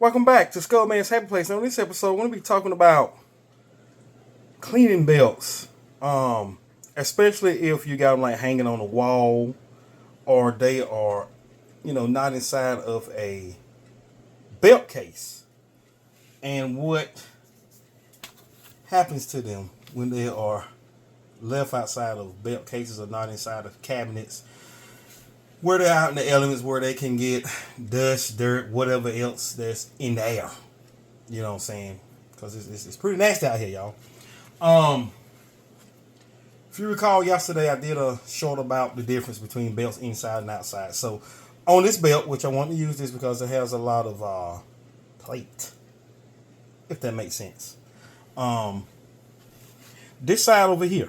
Welcome back to Skullman's Happy Place. On this episode, we're going to be talking about cleaning belts, especially if you got them like hanging on the wall or they are, not inside of a belt case, and what happens to them when they are left outside of belt cases or not inside of cabinets where they're out in the elements where they can get dust, dirt, whatever else that's in the air. You know what I'm saying? Because it's pretty nasty out here, y'all. If you recall, yesterday I did a short about the difference between belts inside and outside. So on this belt, which I want to use this because it has a lot of plate, if that makes sense. This side over here,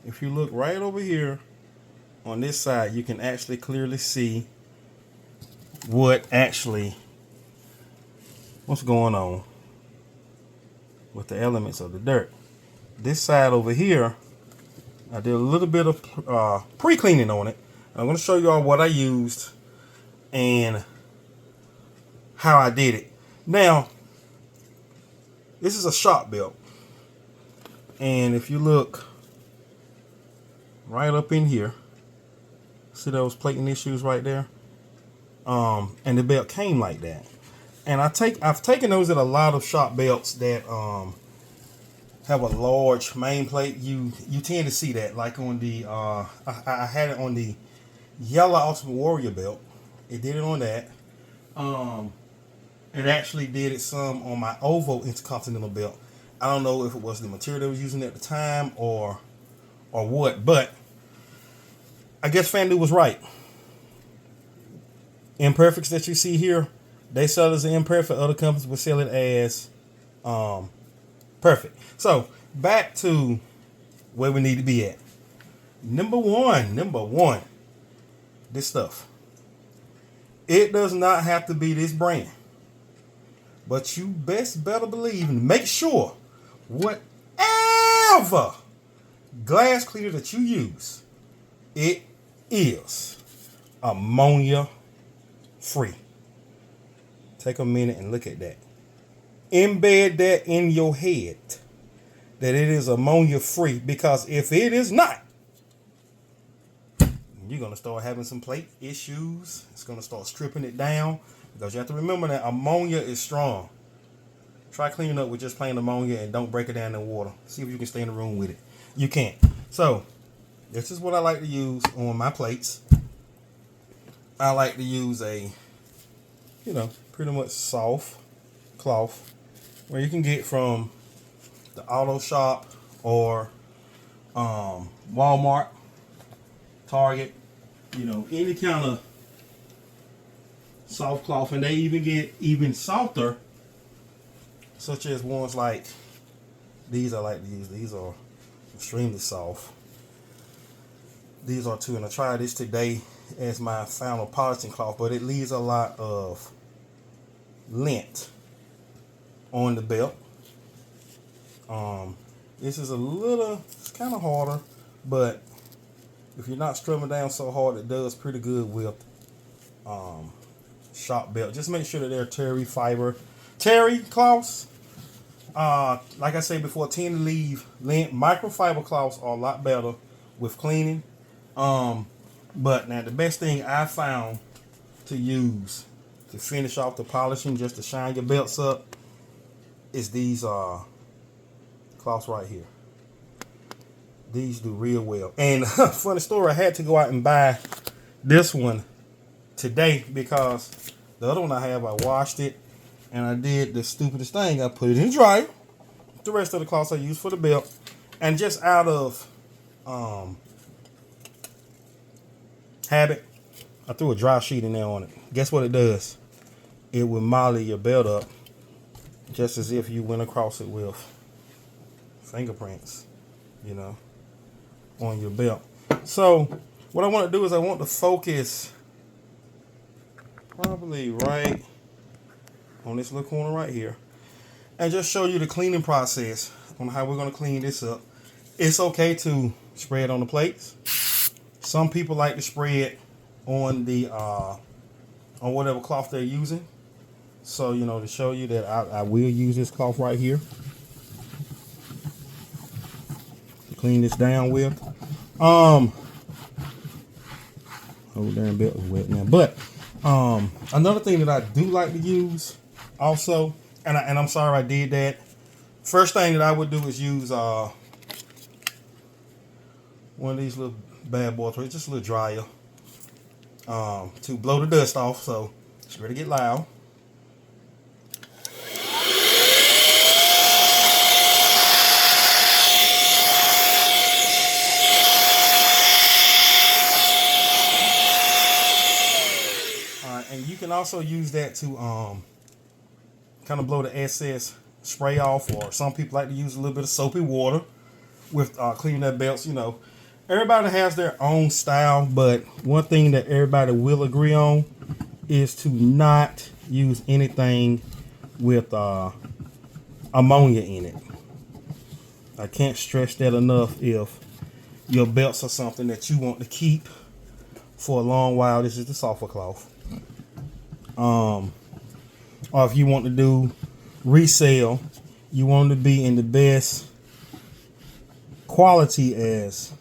if you look right over here, on this side, you can actually clearly see what's going on with the elements of the dirt. This side over here, I did a little bit of pre-cleaning on it. I'm going to show you all what I used and how I did it. Now, this is a shop belt. And if you look right up in here, see those plating issues right there? And the belt came like that. And I've taken those at a lot of shop belts that have a large main plate. You tend to see that, like on the I had it on the yellow Ultimate Warrior belt. It did it on that. It actually did it some on my Ovo Intercontinental belt. I don't know if it was the material they was using at the time or what, but I guess FanDuel was right. Imperfects that you see here, they sell it as an imperfect. Other companies will sell it as perfect. So back to where we need to be at. Number one, this stuff. It does not have to be this brand, but you better believe and make sure whatever glass cleaner that you use, it is ammonia free. Take a minute and look at that. Embed that in your head that it is ammonia free, because if it is not, you're going to start having some plate issues. It's going to start stripping it down, because you have to remember that ammonia is strong. Try cleaning up with just plain ammonia and don't break it down in water. See if you can stay in the room with it. You can't. So this is what I like to use on my plates. I like to use a, pretty much soft cloth where you can get from the auto shop or Walmart, Target, any kind of soft cloth. And they even get even softer, such as ones like these I like to use. These are extremely soft. These are too, and I tried this today as my final polishing cloth, but it leaves a lot of lint on the belt. This is it's kind of harder, but if you're not strumming down so hard, it does pretty good with shop belt. Just make sure that they're terry fiber. Terry cloths, like I said before, tend to leave lint. Microfiber cloths are a lot better with cleaning. But now the best thing I found to use to finish off the polishing, just to shine your belts up, is these cloths right here. These do real well. And funny story, I had to go out and buy this one today because the other one I washed it and I did the stupidest thing. I put it in the dryer. The rest of the cloths I use for the belt, and just out of habit, I threw a dry sheet in there on it. Guess what it does? It will molly your belt up just as if you went across it with fingerprints, on your belt. So what I want to do is I want to focus probably right on this little corner right here and just show you the cleaning process on how we're going to clean this up. It's okay to spray it on the plates. Some people like to spray it on the on whatever cloth they're using. So, you know, to show you that I will use this cloth right here to clean this down with. Oh, damn belt is wet now. But another thing that I do like to use also, and I'm sorry I did that. First thing that I would do is use one of these little bad boys, just a little dryer, to blow the dust off. So it's ready to get loud. And you can also use that to kind of blow the excess spray off, or some people like to use a little bit of soapy water with cleaning their belts. You know, everybody has their own style, but one thing that everybody will agree on is to not use anything with ammonia in it. I can't stress that enough. If your belts are something that you want to keep for a long while, this is the sulfur cloth. Or if you want to do resale, you want to be in the best quality as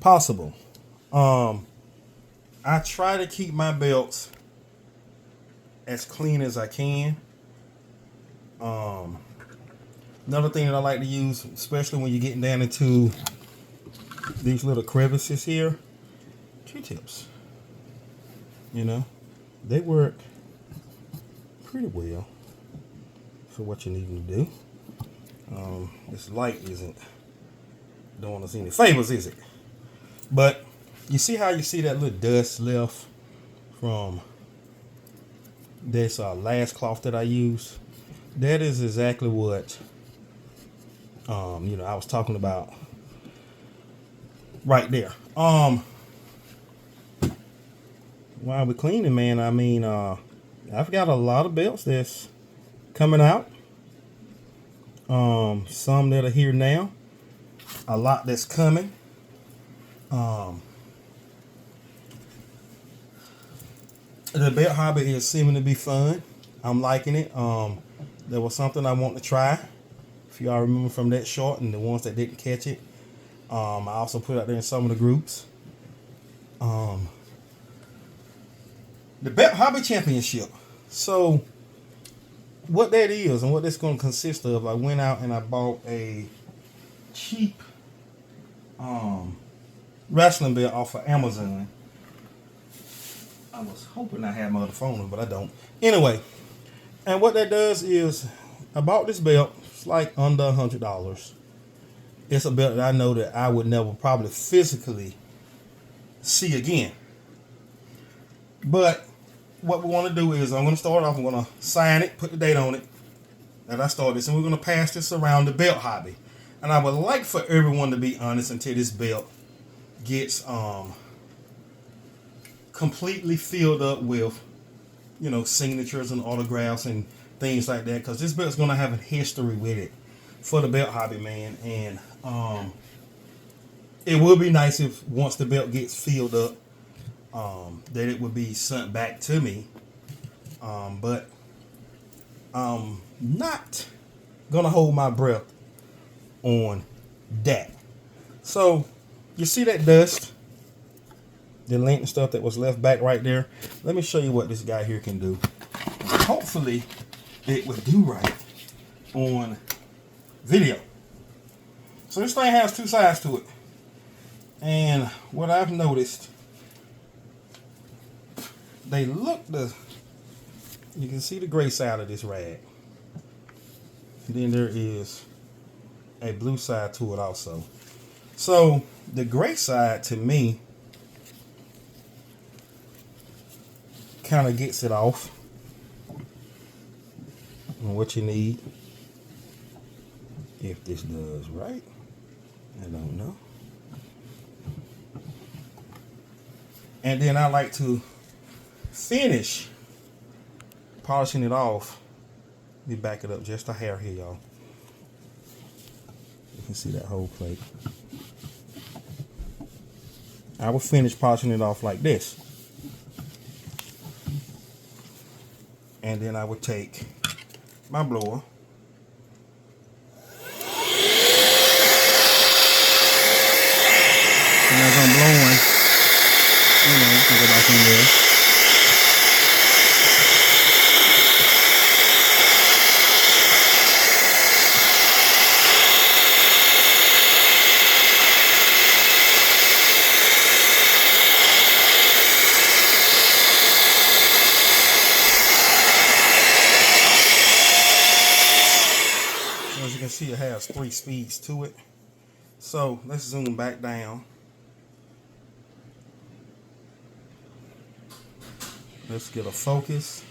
possible. I try to keep my belts as clean as I can. Another thing that I like to use, especially when you're getting down into these little crevices here, Q-tips. You know, they work pretty well for what you need them to do. This light isn't doing us any favors, is it? But you see how you see that little dust left from this last cloth that I used? That is exactly what you know, I was talking about right there. While we're cleaning, man, I mean, I've got a lot of belts that's coming out. Some that are here now. A lot that's coming. The belt hobby is seeming to be fun. I'm liking it. There was something I want to try. If y'all remember from that short, and the ones that didn't catch it, I also put it out there in some of the groups. The Belt Hobby Championship. So what that is and what that's going to consist of, I went out and I bought a cheap wrestling belt off of Amazon. I was hoping I had my other phone, but I don't. Anyway, and what that does is, I bought this belt. It's like under $100. It's a belt that I know that I would never probably physically see again. But what we want to do is, I'm going to start off, I'm going to sign it, put the date on it that I started this, and we're going to pass this around the belt hobby. And I would like for everyone to be honest until this belt gets completely filled up with, you know, signatures and autographs and things like that, because this belt's going to have a history with it for the belt hobby, man. And it would be nice if once the belt gets filled up, that it would be sent back to me, but I'm not gonna hold my breath on that. So you see that dust, the lint and stuff that was left back right there. Let me show you what this guy here can do. Hopefully it would do right on video. So this thing has two sides to it, and what I've noticed, they look you can see the gray side of this rag. Then there is a blue side to it also. So the gray side, to me, kind of gets it off on what you need. If this does right, I don't know. And then I like to finish polishing it off. Let me back it up just a hair here, y'all. You can see that whole plate. I will finish polishing it off like this. And then I would take my blower. And as I'm blowing, you know, you can go back in there. As you can see, it has 3 speeds to it. So let's zoom back down. Let's get a focus.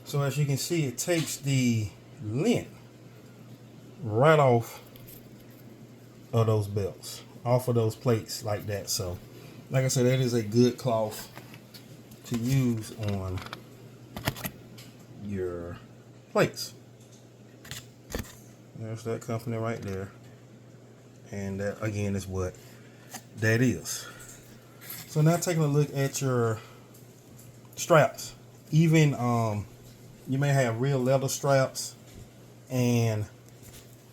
So as you can see, it takes the lint right off of those belts, off of those plates like that. So like I said, that is a good cloth to use on your plates. There's that company right there. And that again is what that is. So now taking a look at your straps. Even you may have real leather straps and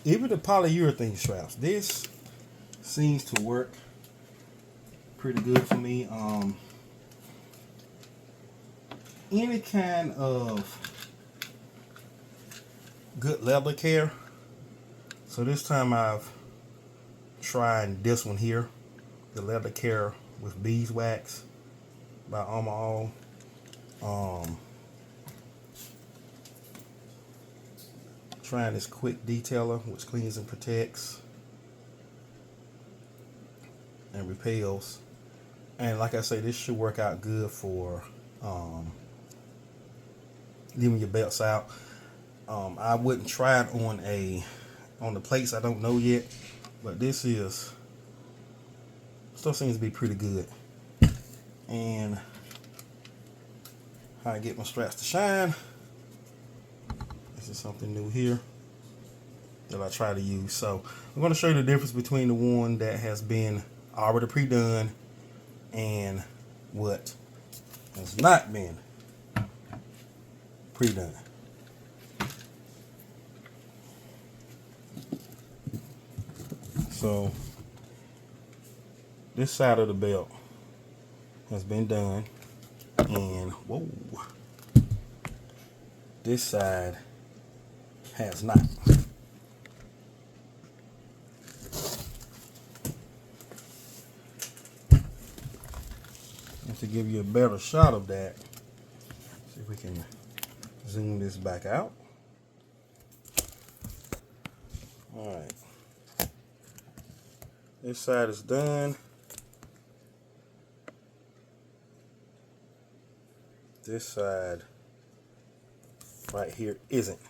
even the polyurethane straps. This seems to work pretty good for me. Any kind of good leather care. So this time I've tried this one here, the leather care with beeswax by Armor All. Trying this quick detailer, which cleans and protects and repels. And like I say, this should work out good for leaving your belts out. I wouldn't try it on the plates I don't know yet, but this still seems to be pretty good. And how I get my straps to shine. This is something new here that I try to use. So I'm going to show you the difference between the one that has been already pre-done and what has not been pre-done. So this side of the belt has been done, and whoa, this side has not. And to give you a better shot of that, see if we can zoom this back out. All right. This side is done. This side right here isn't.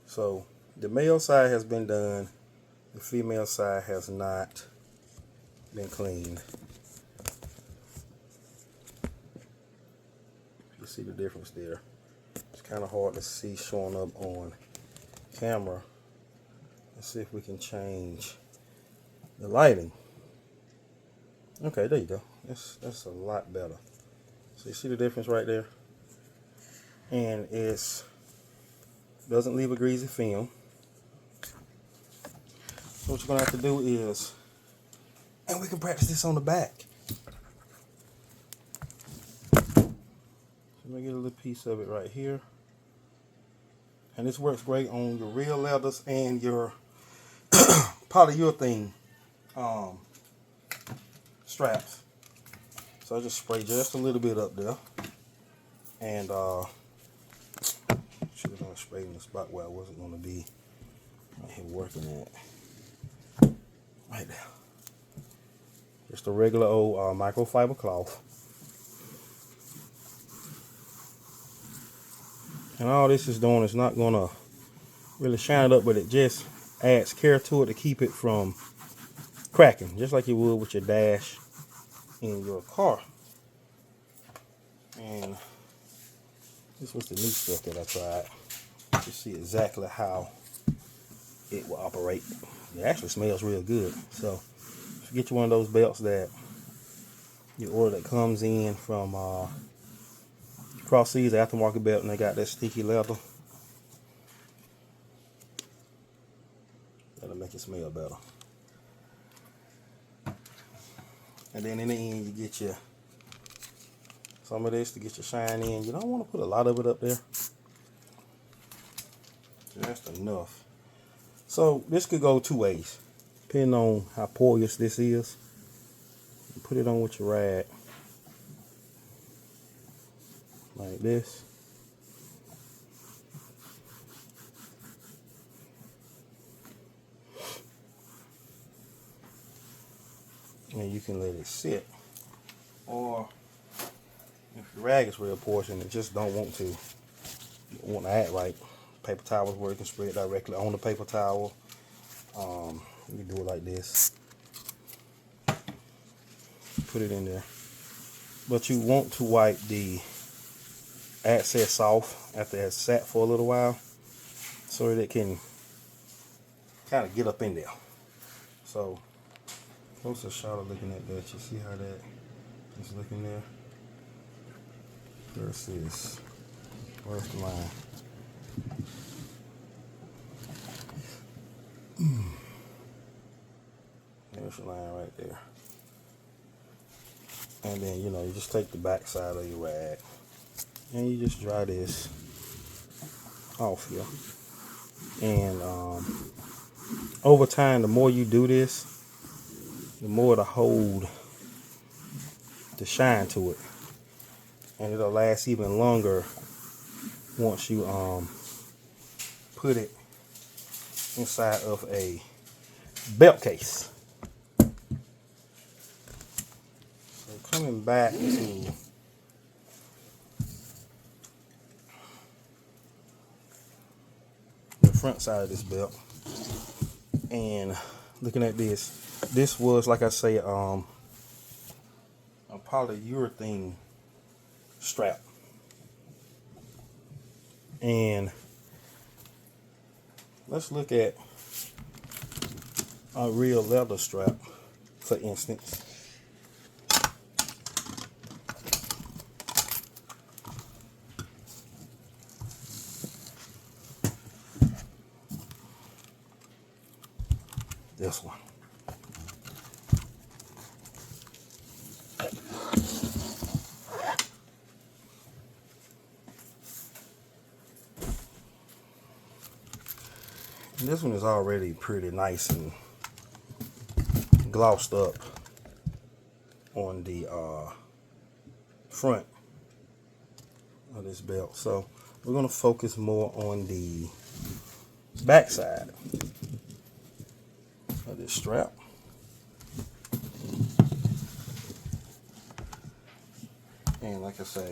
So the male side has been done. The female side has not been cleaned. You see the difference there. It's kind of hard to see showing up on camera. Let's see if we can change the lighting. Okay, there you go. That's a lot better. So you see the difference right there? And it doesn't leave a greasy film. So what you're gonna have to do is, and we can practice this on the back. So I'm gonna get a little piece of it right here. And this works great on your real leathers and your polyurethane straps. So I just spray just a little bit up there, and should have sprayed in the spot where I wasn't going to be right here working at. Right there. Just a regular old microfiber cloth. And all this is doing is not going to really shine it up, but it just adds care to it to keep it from cracking, just like you would with your dash in your car. And this was the new stuff that I tried to see exactly how it will operate. It actually smells real good. So if you get you one of those belts that you order that comes in from Cross Seas aftermarket belt, and they got that sticky leather. That'll make it smell better. And then in the end, you get your some of this to get your shine in. You don't want to put a lot of it up there. Just enough. So this could go two ways, depending on how porous this is. You put it on with your rag like this. And you can let it sit. Or if your rag is real porous and it just don't want to act right, paper towels where you can spread directly on the paper towel. You can do it like this. Put it in there. But you want to wipe the excess off after it has sat for a little while, so that it can kind of get up in there. So post a shot of looking at that. You see how that is looking there versus where's the line? There's your line right there. And then, you know, you just take the back side of your rag and you just dry this off here. And over time, the more you do this, the more it'll hold the shine to it. And it'll last even longer once you put it inside of a belt case. So coming back to the front side of this belt and looking at this was, like I say, a polyurethane strap. And let's look at a real leather strap, for instance. This one. And this one is already pretty nice and glossed up on the front of this belt. So we're going to focus more on the back side of this strap. And like I say,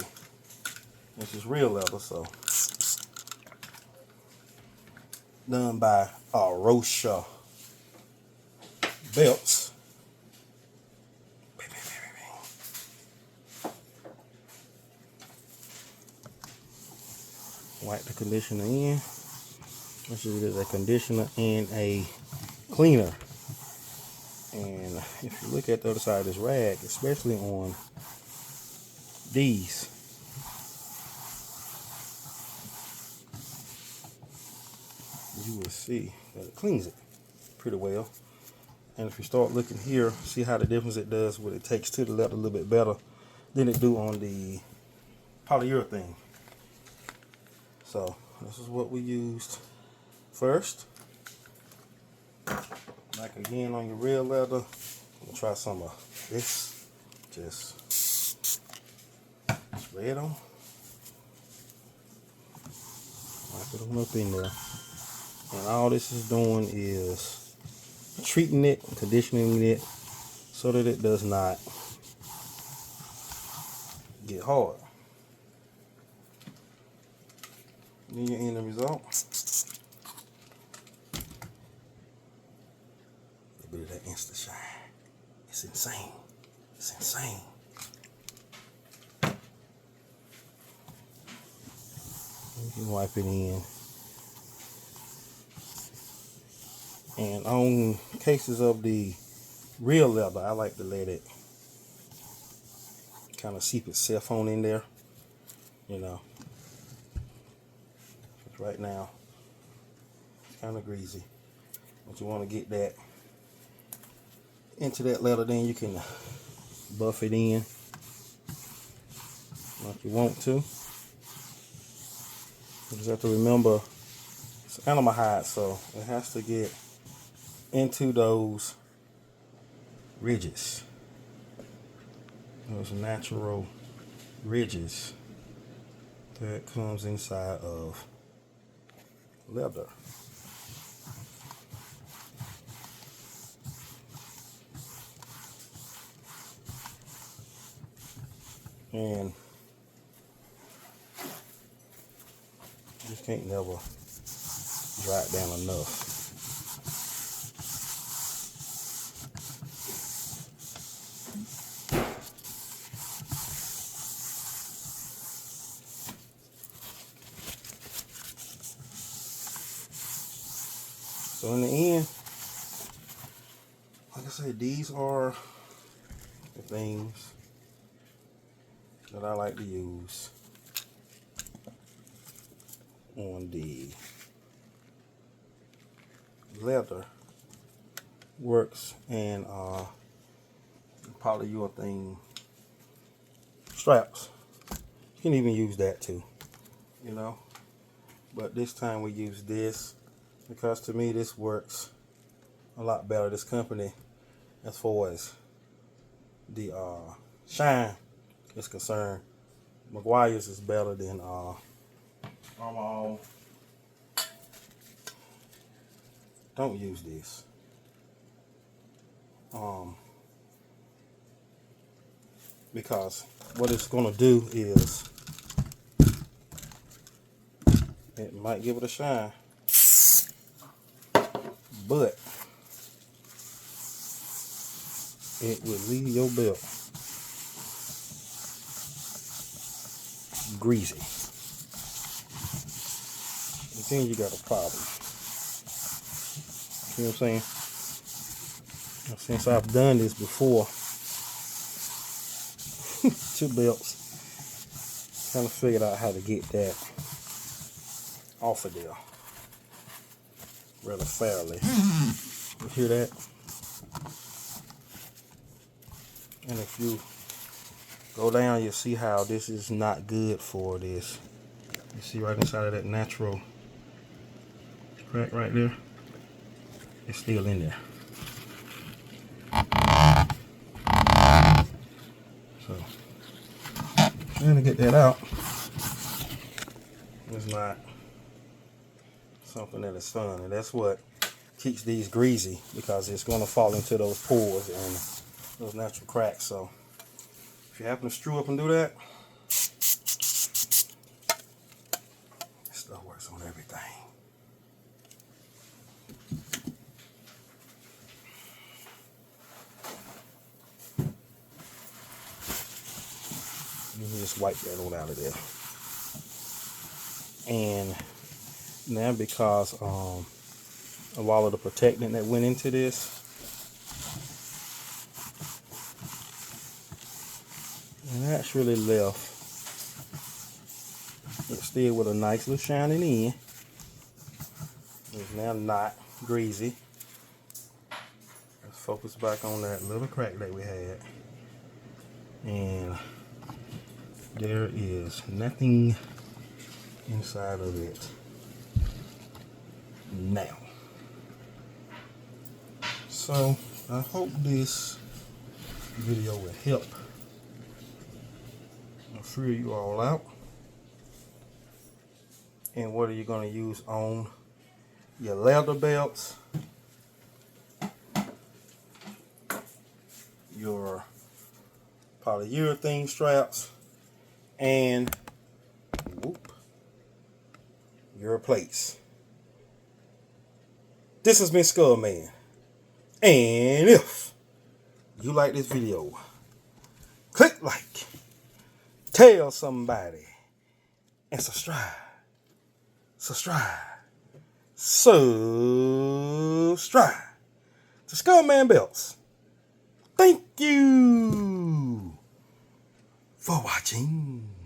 this is real leather, so done by Rocha belts. Wipe the conditioner in. This is a conditioner and a cleaner. And if you look at the other side of this rag, especially on these, you will see that it cleans it pretty well. And if you start looking here, see how the difference it does, what it takes to the leather a little bit better than it do on the polyurethane. So this is what we used first. Like again on your real leather, we'll try some of this. Just spread on. Wipe it on up in there. And all this is doing is treating it, conditioning it, so that it does not get hard. Then your end result. A bit of that Insta shine. It's insane. It's insane. You can wipe it in. And on cases of the real leather, I like to let it kind of seep itself on in there. you know. Right now, it's kind of greasy. But you want to get that into that leather, then you can buff it in like you want to. You just have to remember it's animal hide, so it has to get into those ridges, those natural ridges that comes inside of leather. And you just can't never dry it down enough. So in the end, like I said, these are the things that I like to use on the leather works and polyurethane straps. You can even use that too, you know. But this time we use this because to me this works a lot better. This company, as far as the shine is concerned, Meguiar's is better than Armor. Don't use this. Because what it's gonna do is it might give it a shine, but it will leave your belt greasy. And then you got a problem. You know what I'm saying? Now, since I've done this before, 2 belts, kind of figured out how to get that off of there rather fairly. You hear that? And if you go down, you'll see how this is not good for this. You see right inside of that natural crack right there? It's still in there. So, trying to get that out is not something that is fun, and that's what keeps these greasy, because it's going to fall into those pores and those natural cracks. So if you happen to screw up and do that, this stuff works on everything. You can just wipe that on out of there. And now, because of all of the protectant that went into this, and actually left it still with a nice little shining in. It's now not greasy. Let's focus back on that little crack that we had. And there is nothing inside of it now. So I hope this video will help figure you all out. And what are you going to use on your leather belts, your polyurethane straps, and your plates. This has been Skullman, and if you like this video, click like, tell somebody, and subscribe. Subscribe to Skullman Belts. Thank you for watching.